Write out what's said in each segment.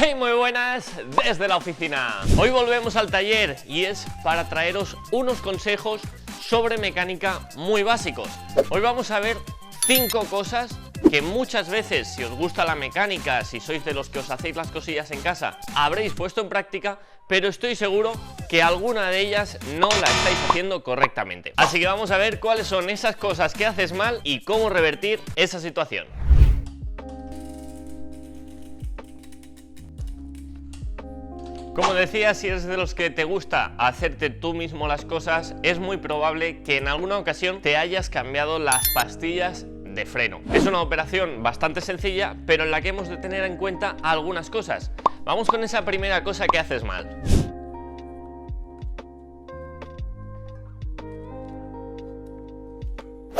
Hey, muy buenas desde la oficina. Hoy volvemos al taller y es para traeros unos consejos sobre mecánica muy básicos. Hoy vamos a ver 5 cosas que muchas veces, si os gusta la mecánica, si sois de los que os hacéis las cosillas en casa, habréis puesto en práctica, pero estoy seguro que alguna de ellas no la estáis haciendo correctamente. Así que vamos a ver cuáles son esas cosas que haces mal y cómo revertir esa situación. Como decía, si eres de los que te gusta hacerte tú mismo las cosas, es muy probable que en alguna ocasión te hayas cambiado las pastillas de freno. Es una operación bastante sencilla, pero en la que hemos de tener en cuenta algunas cosas. Vamos con esa primera cosa que haces mal.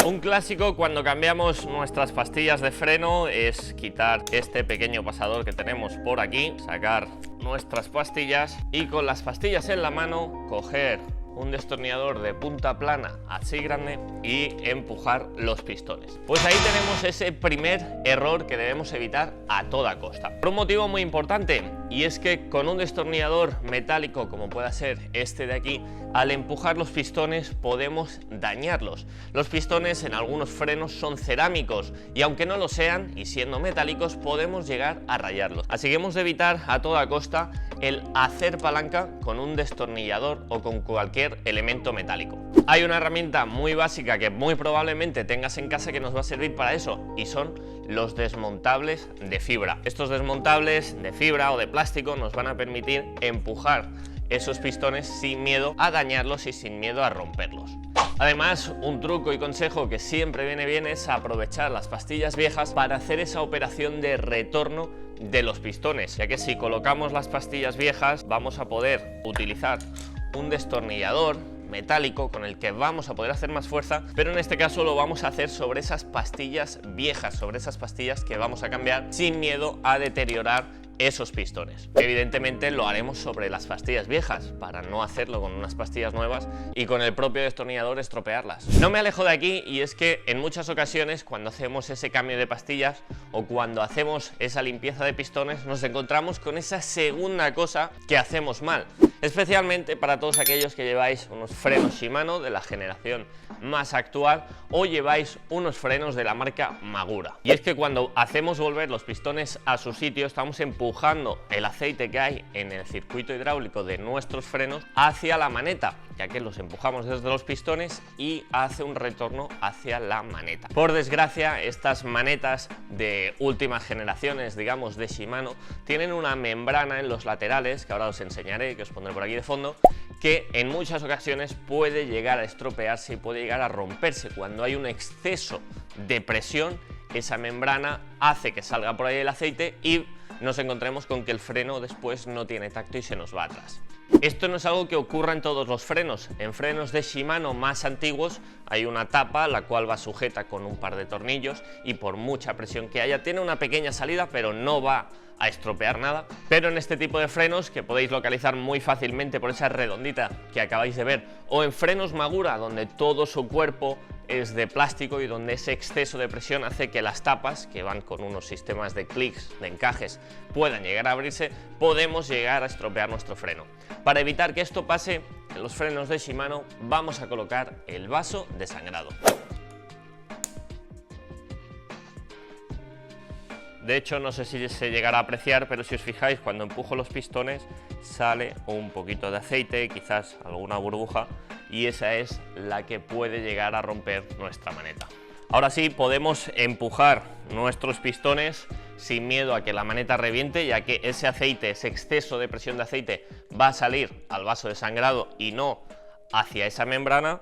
Un clásico cuando cambiamos nuestras pastillas de freno es quitar este pequeño pasador que tenemos por aquí, sacar nuestras pastillas y con las pastillas en la mano coger un destornillador de punta plana así grande y empujar los pistones. Pues ahí tenemos ese primer error que debemos evitar a toda costa. Por un motivo muy importante, y es que con un destornillador metálico como pueda ser este de aquí, al empujar los pistones podemos dañarlos. Los pistones en algunos frenos son cerámicos y aunque no lo sean y siendo metálicos podemos llegar a rayarlos. Así que hemos de evitar a toda costa el hacer palanca con un destornillador o con cualquier elemento metálico. Hay una herramienta muy básica que muy probablemente tengas en casa que nos va a servir para eso y son los desmontables de fibra. Estos desmontables de fibra o de plástico nos van a permitir empujar esos pistones sin miedo a dañarlos y sin miedo a romperlos. Además, un truco y consejo que siempre viene bien es aprovechar las pastillas viejas para hacer esa operación de retorno de los pistones, ya que si colocamos las pastillas viejas vamos a poder utilizar un destornillador metálico con el que vamos a poder hacer más fuerza, pero en este caso lo vamos a hacer sobre esas pastillas viejas, sobre esas pastillas que vamos a cambiar sin miedo a deteriorar esos pistones. Evidentemente lo haremos sobre las pastillas viejas para no hacerlo con unas pastillas nuevas y con el propio destornillador estropearlas. No me alejo de aquí y es que en muchas ocasiones cuando hacemos ese cambio de pastillas o cuando hacemos esa limpieza de pistones nos encontramos con esa segunda cosa que hacemos mal, especialmente para todos aquellos que lleváis unos frenos Shimano de la generación más actual o lleváis unos frenos de la marca Magura. Y es que cuando hacemos volver los pistones a su sitio estamos empujando el aceite que hay en el circuito hidráulico de nuestros frenos hacia la maneta, ya que los empujamos desde los pistones y hace un retorno hacia la maneta. Por desgracia, estas manetas de últimas generaciones, digamos de Shimano, tienen una membrana en los laterales, que ahora os enseñaré, que os pondré por aquí de fondo, que en muchas ocasiones puede llegar a estropearse y puede llegar a romperse. Cuando hay un exceso de presión, esa membrana hace que salga por ahí el aceite y nos encontremos con que el freno después no tiene tacto y se nos va atrás. Esto no es algo que ocurra en todos los frenos. En frenos de Shimano más antiguos hay una tapa la cual va sujeta con un par de tornillos y por mucha presión que haya tiene una pequeña salida, pero no va a estropear nada. Pero en este tipo de frenos, que podéis localizar muy fácilmente por esa redondita que acabáis de ver, o en frenos Magura donde todo su cuerpo es de plástico y donde ese exceso de presión hace que las tapas, que van con unos sistemas de clics, de encajes, puedan llegar a abrirse, podemos llegar a estropear nuestro freno. Para evitar que esto pase, en los frenos de Shimano vamos a colocar el vaso de sangrado. De hecho, no sé si se llegará a apreciar, pero si os fijáis, cuando empujo los pistones sale un poquito de aceite, quizás alguna burbuja, y esa es la que puede llegar a romper nuestra maneta. Ahora sí, podemos empujar nuestros pistones sin miedo a que la maneta reviente, ya que ese aceite, ese exceso de presión de aceite va a salir al vaso de sangrado y no hacia esa membrana,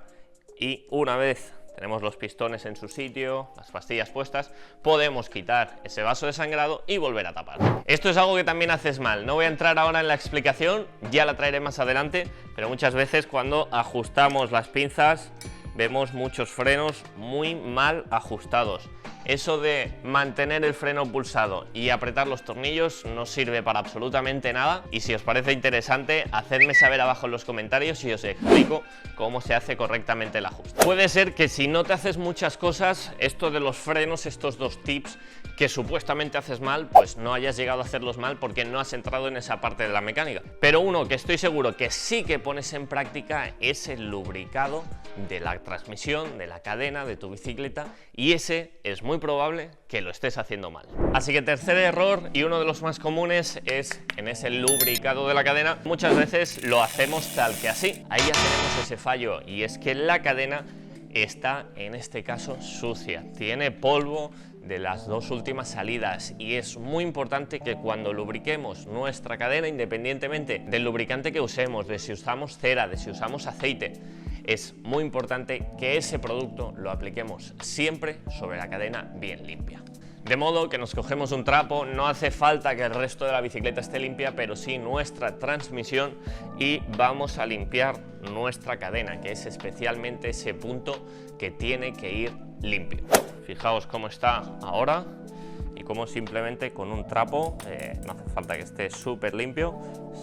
y una vez tenemos los pistones en su sitio, las pastillas puestas, podemos quitar ese vaso de sangrado y volver a tapar. Esto es algo que también haces mal. No voy a entrar ahora en la explicación, ya la traeré más adelante, pero muchas veces cuando ajustamos las pinzas vemos muchos frenos muy mal ajustados. Eso de mantener el freno pulsado y apretar los tornillos no sirve para absolutamente nada, y si os parece interesante, hacedme saber abajo en los comentarios y os explico cómo se hace correctamente el ajuste. Puede ser que si no te haces muchas cosas, esto de los frenos, estos dos tips que supuestamente haces mal, pues no hayas llegado a hacerlos mal porque no has entrado en esa parte de la mecánica. Pero uno que estoy seguro que sí que pones en práctica es el lubricado de la transmisión, de la cadena, de tu bicicleta, y ese es muy probable que lo estés haciendo mal. Así que tercer error, y uno de los más comunes, es en ese lubricado de la cadena. Muchas veces lo hacemos tal que así. Ahí ya tenemos ese fallo, y es que la cadena está en este caso sucia, tiene polvo de las dos últimas salidas, y es muy importante que cuando lubriquemos nuestra cadena, independientemente del lubricante que usemos, de si usamos cera, de si usamos aceite, es muy importante que ese producto lo apliquemos siempre sobre la cadena bien limpia. De modo que nos cogemos un trapo, no hace falta que el resto de la bicicleta esté limpia, pero sí nuestra transmisión, y vamos a limpiar nuestra cadena, que es especialmente ese punto que tiene que ir limpio. Fijaos cómo está ahora y cómo simplemente con un trapo, no hace falta que esté súper limpio,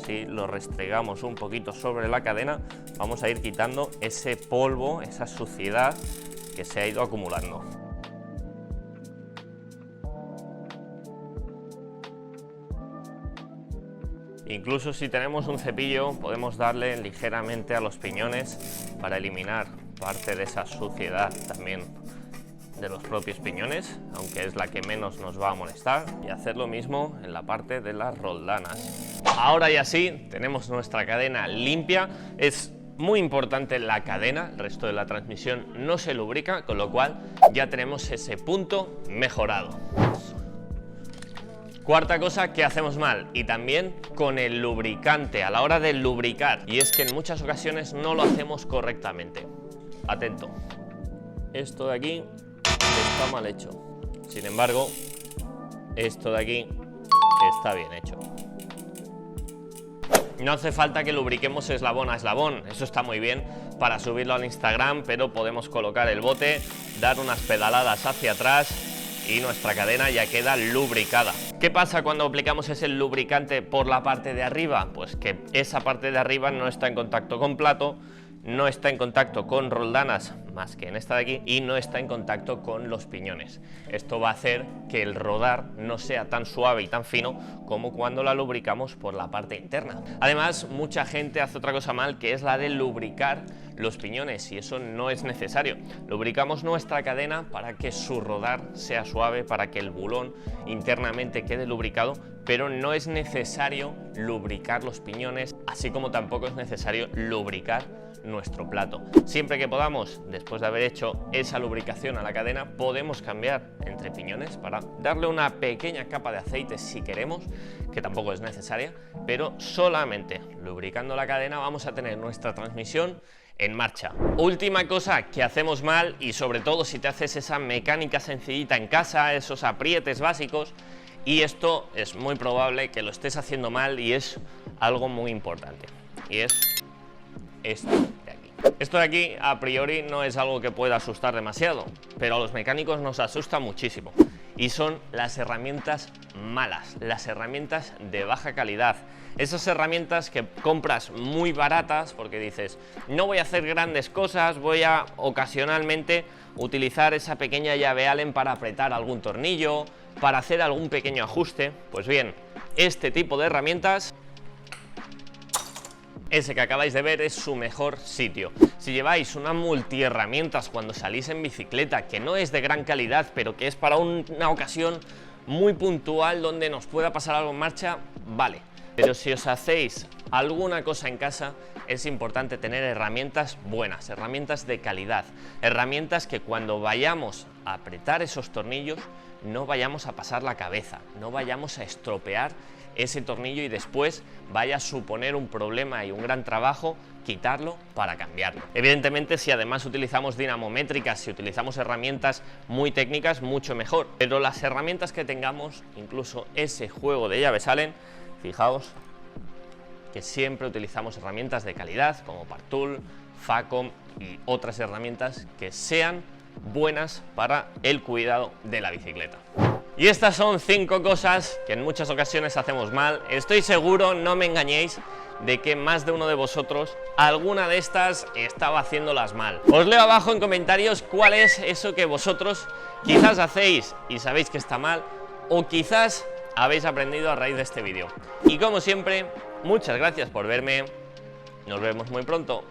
si lo restregamos un poquito sobre la cadena, vamos a ir quitando ese polvo, esa suciedad que se ha ido acumulando. Incluso si tenemos un cepillo, podemos darle ligeramente a los piñones para eliminar parte de esa suciedad también de los propios piñones, aunque es la que menos nos va a molestar, y hacer lo mismo en la parte de las roldanas. Ahora ya sí, tenemos nuestra cadena limpia. Es muy importante la cadena, el resto de la transmisión no se lubrica, con lo cual ya tenemos ese punto mejorado. Cuarta cosa que hacemos mal, y también con el lubricante a la hora de lubricar, y es que en muchas ocasiones no lo hacemos correctamente. Atento, esto de aquí está mal hecho, sin embargo esto de aquí está bien hecho. No hace falta que lubriquemos eslabón a eslabón, eso está muy bien para subirlo al Instagram, pero podemos colocar el bote, dar unas pedaladas hacia atrás y nuestra cadena ya queda lubricada. ¿Qué pasa cuando aplicamos ese lubricante por la parte de arriba? Pues que esa parte de arriba no está en contacto con plato, no está en contacto con roldanas más que en esta de aquí, y no está en contacto con los piñones. Esto va a hacer que el rodar no sea tan suave y tan fino como cuando la lubricamos por la parte interna. Además, mucha gente hace otra cosa mal, que es la de lubricar los piñones, y eso no es necesario. Lubricamos nuestra cadena para que su rodar sea suave, para que el bulón internamente quede lubricado, pero no es necesario lubricar los piñones, así como tampoco es necesario lubricar nuestro plato. Siempre que podamos, después de haber hecho esa lubricación a la cadena, podemos cambiar entre piñones para darle una pequeña capa de aceite si queremos, que tampoco es necesaria, pero solamente lubricando la cadena vamos a tener nuestra transmisión en marcha. Última cosa que hacemos mal, y sobre todo si te haces esa mecánica sencillita en casa, esos aprietes básicos, y esto es muy probable que lo estés haciendo mal, y es algo muy importante, y es esto de aquí. Esto de aquí a priori no es algo que pueda asustar demasiado, pero a los mecánicos nos asusta muchísimo, y son las herramientas malas, las herramientas de baja calidad. Esas herramientas que compras muy baratas porque dices, no voy a hacer grandes cosas, voy a ocasionalmente utilizar esa pequeña llave Allen para apretar algún tornillo, para hacer algún pequeño ajuste. Pues bien, este tipo de herramientas, ese que acabáis de ver, es su mejor sitio. Si lleváis una multiherramientas cuando salís en bicicleta, que no es de gran calidad, pero que es para una ocasión muy puntual donde nos pueda pasar algo en marcha, vale. Pero si os hacéis alguna cosa en casa, es importante tener herramientas buenas, herramientas de calidad, herramientas que cuando vayamos a apretar esos tornillos no vayamos a pasar la cabeza, no vayamos a estropear ese tornillo y después vaya a suponer un problema y un gran trabajo quitarlo para cambiarlo. Evidentemente, si además utilizamos dinamométricas, si utilizamos herramientas muy técnicas, mucho mejor, pero las herramientas que tengamos, incluso ese juego de llaves Allen, fijaos que siempre utilizamos herramientas de calidad como Partool, Facom y otras herramientas que sean buenas para el cuidado de la bicicleta. Y estas son 5 cosas que en muchas ocasiones hacemos mal. Estoy seguro, no me engañéis, de que más de uno de vosotros alguna de estas estaba haciéndolas mal. Os leo abajo en comentarios cuál es eso que vosotros quizás hacéis y sabéis que está mal, o quizás habéis aprendido a raíz de este vídeo. Y como siempre, muchas gracias por verme. Nos vemos muy pronto.